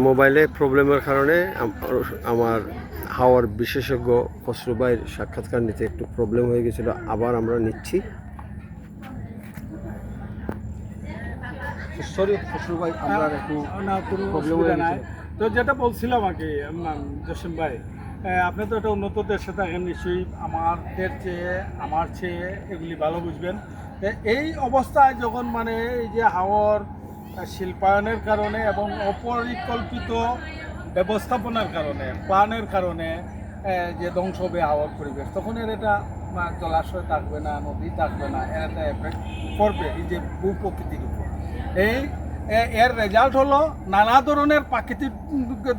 মোবাইলে প্রবলেমের কারণে আমার হাওয়ার বিশেষজ্ঞ খসরু ভাইয়ের সাক্ষাৎকার নিতে একটু প্রবলেম হয়ে গেছিলো। আবার আমরা নিচ্ছি। সরি খসরু ভাই, আপনার একটু না, কোনো প্রবলেম অসুবিধা হয়ে নাই। গেছিল। তো যেটা বলছিলাম আর কি, জসিম ভাই, আপনি তো একটা উন্নত দেশে থাকেন, নিশ্চয়ই আমার চেয়ে এগুলি ভালো বুঝবেন। এই অবস্থায় যখন মানে এই যে হাওয়ার শিল্পায়নের কারণে এবং অপরিকল্পিত ব্যবস্থাপনার কারণে, প্ল্যানের কারণে যে ধ্বংস হবে হাওয়ার পরিবেশ, তখন এটা জলাশয় থাকবে না, নদী থাকবে না, এর একটা এফেক্ট পড়বে এই যে ভূপ্রকৃতির উপর। এর রেজাল্ট হলো নানা ধরনের প্রাকৃতিক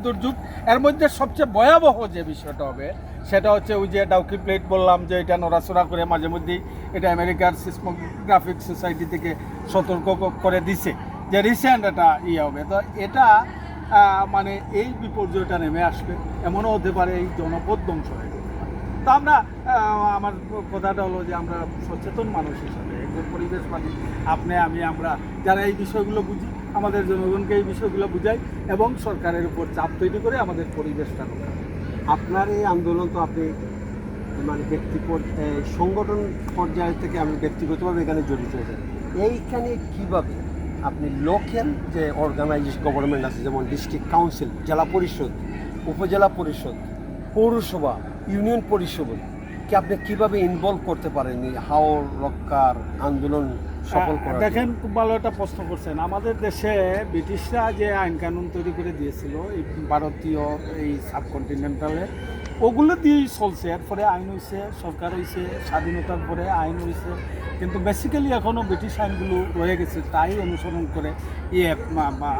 দুর্যোগ। এর মধ্যে সবচেয়ে ভয়াবহ যে বিষয়টা হবে সেটা হচ্ছে ওই যে ডাউকি প্লেট বললাম, যে এটা নড়াচড়া করে মাঝে মধ্যেই, এটা আমেরিকার সিসমোগ্রাফিক সোসাইটি থেকে সতর্ক করে দিছে যে রিসেন্ট এটা হবে। তো এটা মানে এই বিপর্যয়টা নেমে আসবে, এমনও হতে পারে এই জনপদ ধ্বংস হয়ে যাবে। তো আমরা আমার কথাটা হলো যে আমরা সচেতন মানুষ হিসাবে, একজন পরিবেশবাদী, আপনি আমি, আমরা যারা এই বিষয়গুলো বুঝি, আমাদের জনগণকে এই বিষয়গুলো বুঝাই এবং সরকারের উপর চাপ তৈরি করে আমাদের পরিবেশটা রক্ষা করি। আপনার এই আন্দোলন তো আপনি মানে সংগঠন পর্যায় থেকে আমি ব্যক্তিগতভাবে এখানে জড়িত হয়েছেন। এইখানে কীভাবে আপনি লোকাল যে অর্গানাইজেশন গভর্নমেন্ট আছে, যেমন ডিস্ট্রিক্ট কাউন্সিল, জেলা পরিষদ, উপজেলা পরিষদ, পৌরসভা, ইউনিয়ন পরিষদ, কি আপনি কীভাবে ইনভলভ করতে পারেন এই হাওর রক্ষার আন্দোলন সফল করার? দেখেন, খুব ভালো একটা প্রশ্ন করছেন। আমাদের দেশে ব্রিটিশরা যে আইন কানুন তৈরি করে দিয়েছিল এই ভারতীয় এই সাবকন্টিনেন্টালে, ওগুলো দিয়েই চলছে। এরপরে আইন হয়েছে, সরকার হয়েছে, স্বাধীনতার পরে আইন হয়েছে, কিন্তু বেসিক্যালি এখনও ব্রিটিশ আইনগুলো রয়ে গেছে, তাই অনুসরণ করে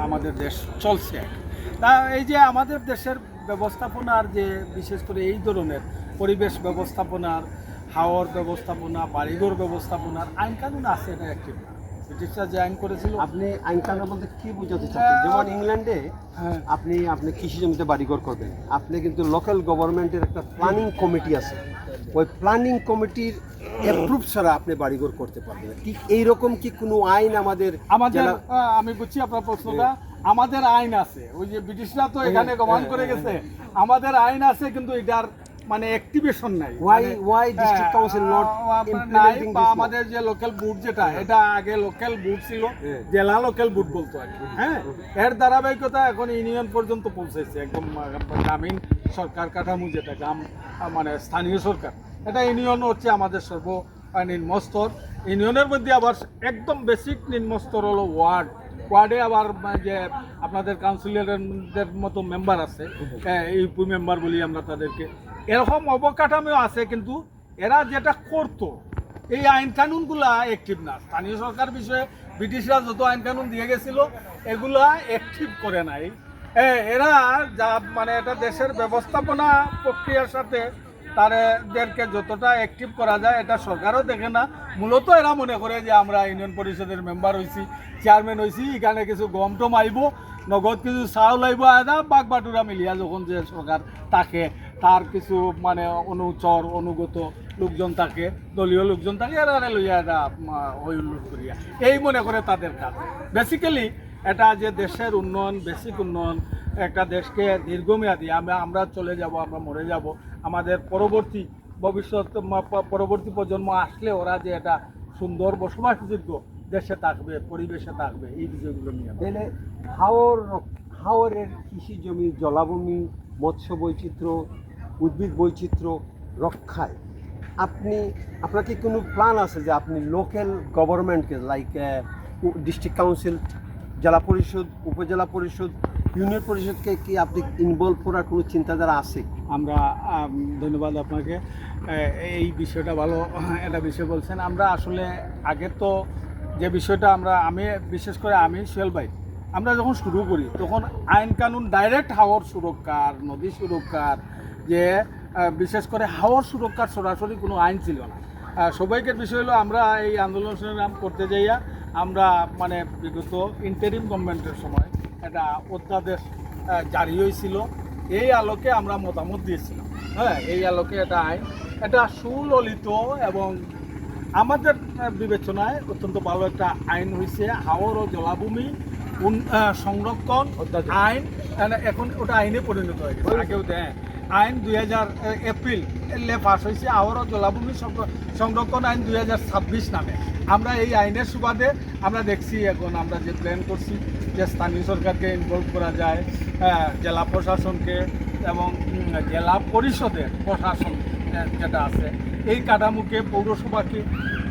আমাদের দেশ চলছে আর কি। তা এই যে আমাদের দেশের ব্যবস্থাপনার যে বিশেষ করে এই ধরনের পরিবেশ ব্যবস্থাপনার, হাওয়ার ব্যবস্থাপনা, বাড়িঘর ব্যবস্থাপনার আইন কানুন আছে, এটা একটি ব্রিটিশরা যে আইন করেছিল। আপনি আইন কানুন বলতে কি বোঝাতে চাচ্ছেন? যেমন ইংল্যান্ডে আপনি কৃষি জমিতে বাড়িঘর করবেন, আপনি কিন্তু লোকাল গভর্নমেন্টের একটা প্ল্যানিং কমিটি আছে, ওই প্ল্যানিং কমিটির অ্যাপ্রুভ ছাড়া আপনি বাড়িঘর করতে পারবেন না। ঠিক এইরকম কি কোনো আইন আমাদের আমি বুঝছি আপনার প্রশ্নটা। আমাদের আইন আছে, ওই যে ব্রিটিশরা তো এখানে গমন করে গেছে, আমাদের আইন আছে, কিন্তু এটার মানে অ্যাক্টিভেশন নাই। Why district council not implementing this? আমাদের যে লোকাল বোর্ড, যেটা এটা আগে লোকাল বোর্ড ছিল, জেলা লোকাল বোর্ড বলতো আর কি। হ্যাঁ, এর ধারাবাহিকতা এখন ইউনিয়ন পর্যন্ত পৌঁছেছে, একদম গ্রামীণ সরকার কাঠামো, যেটা গ্রাম মানে স্থানীয় সরকার, এটা ইউনিয়ন হচ্ছে আমাদের সর্বনিম্ন স্তর। ইউনিয়নের মধ্যে আবার একদম বেসিক নিম্ন স্তর হলো ওয়ার্ডে আবার যে আপনাদের কাউন্সিলরদের মতো মেম্বার আছে, ইউপি মেম্বার বলি আমরা তাদেরকে, এরকম অবকাঠামো আছে, কিন্তু এরা যেটা করতো এই আইন কানুনগুলা অ্যাক্টিভ না। স্থানীয় সরকার বিষয়ে ব্রিটিশরা যত আইন কানুন দিয়ে গেছিল এগুলা অ্যাক্টিভ করে নাই। এরা যা মানে এটা দেশের ব্যবস্থাপনা প্রক্রিয়ার সাথে তাদেরকে যতটা অ্যাক্টিভ করা যায় এটা সরকারও দেখে না। মূলত এরা মনে করে যে আমরা ইউনিয়ন পরিষদের মেম্বার হয়েছি, চেয়ারম্যান হয়েছি, এখানে কিছু গম টম আইব, নগদ কিছু চাউল আইব, আদা বাঘ বাটুরা মিলিয়া যখন যে সরকার থাকে, তার কিছু মানে অনুগত লোকজন থাকে, দলীয় লোকজন থাকে, এরা লইয়া এটা হইল্লুট করিয়া এই মনে করে তাদের কাজ। বেসিক্যালি এটা যে দেশের উন্নয়ন, বেসিক উন্নয়ন, একটা দেশকে দীর্ঘমেয়াদী, আমরা চলে যাব, আমরা মরে যাব, আমাদের পরবর্তী প্রজন্ম আসলে ওরা যে এটা সুন্দর বসবাসযোগ্য দেশে থাকবে, পরিবেশে থাকবে, এই বিষয়গুলো নিয়ে তাহলে হাওরের কৃষি জমি, জলাভূমি, মৎস্য বৈচিত্র্য, উদ্ভিদ বৈচিত্র্য রক্ষায় আপনার কি কোনো প্ল্যান আছে যে আপনি লোকাল গভর্নমেন্টকে লাইক ডিস্ট্রিক্ট কাউন্সিল, জেলা পরিষদ, উপজেলা পরিষদ, ইউনিয়ন পরিষদকে কি আপনি ইনভলভ করার কোনো চিন্তাধারা আছে? আমরা ধন্যবাদ আপনাকে, এই বিষয়টা ভালো একটা বিষয় বলছেন। আমরা আসলে আগে তো যে বিষয়টা আমি বিশেষ করে সোহেল ভাই, আমরা যখন শুরু করি তখন আইন কানুন ডাইরেক্ট হাওয়ার সুরক্ষার, নদী সুরক্ষার, যে বিশেষ করে হাওয়ার সুরক্ষার সরাসরি কোনো আইন ছিল না। সৌভাগ্যের বিষয় হলো আমরা এই আন্দোলন সংগ্রাম করতে যাইয়া আমরা মানে বিগত ইন্টারিম গভর্নমেন্টের সময় একটা অধ্যাদেশ জারি হয়েছিল, এই আলোকে আমরা মতামত দিয়েছিলাম। হ্যাঁ, এই আলোকে এটা আইন, এটা সুললিত এবং আমাদের বিবেচনায় অত্যন্ত ভালো একটা আইন হয়েছে। হাওর ও জলাভূমি সংরক্ষণ অধ্যাদেশ। আইন এখন ওটা আইনে পরিণত হয়ে গেছে আগেও দেয় আইন 2000 এপ্রিল পাস হয়েছে আবারও জলাভূমি সংরক্ষণ আইন 2026 নামে আমরা এই আইনের সুবাদে আমরা দেখছি এখন আমরা যে প্ল্যান করছি যে স্থানীয় সরকারকে ইনভলভ করা যায়, জেলা প্রশাসনকে এবং জেলা পরিষদের প্রশাসন যেটা আছে এই কাঠামোকে পৌরসভাকে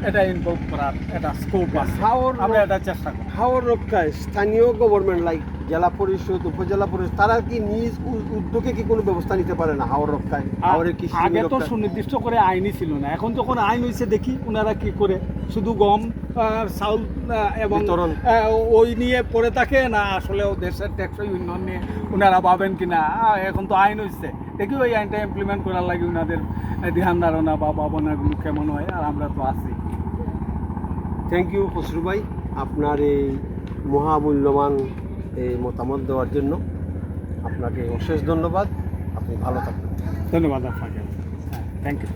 এটা ইনভলভ করার একটা স্কোপ আছে, আমরা এটা চেষ্টা করি। হাওর রক্ষায় স্থানীয় গভর্নমেন্ট লাইক জেলা পরিষদ উপজেলা পরিষদ তারা কি নিজ উদ্যোগে কি কোনো ব্যবস্থা নিতে পারে না হাওর রক্ষায়? হাওরের কি আগে তো সুনির্দিষ্ট করে আইনই ছিল না, এখন যখন আইন হয়েছে দেখি ওনারা কি করে শুধু গম চাউল এবং বিতরণ। ওই নিয়ে পড়ে থাকে না আসলেও দেশের টেকসই উন্নয়ন নিয়ে ওনারা ভাবেন কিনা। এখন তো আইন হয়েছে দেখি ওই আইনটা ইমপ্লিমেন্ট করার লাগে ওনাদের ধ্যান ধারণা বা ভাবনাগুলো কেমন হয়, আর আমরা তো আছি। থ্যাংক ইউ খসরু ভাই আপনার এই মহামূল্যবান এই মতামত দেওয়ার জন্য আপনাকে অশেষ ধন্যবাদ। আপনি ভালো থাকবেন। ধন্যবাদ আপনাকে, থ্যাংক ইউ।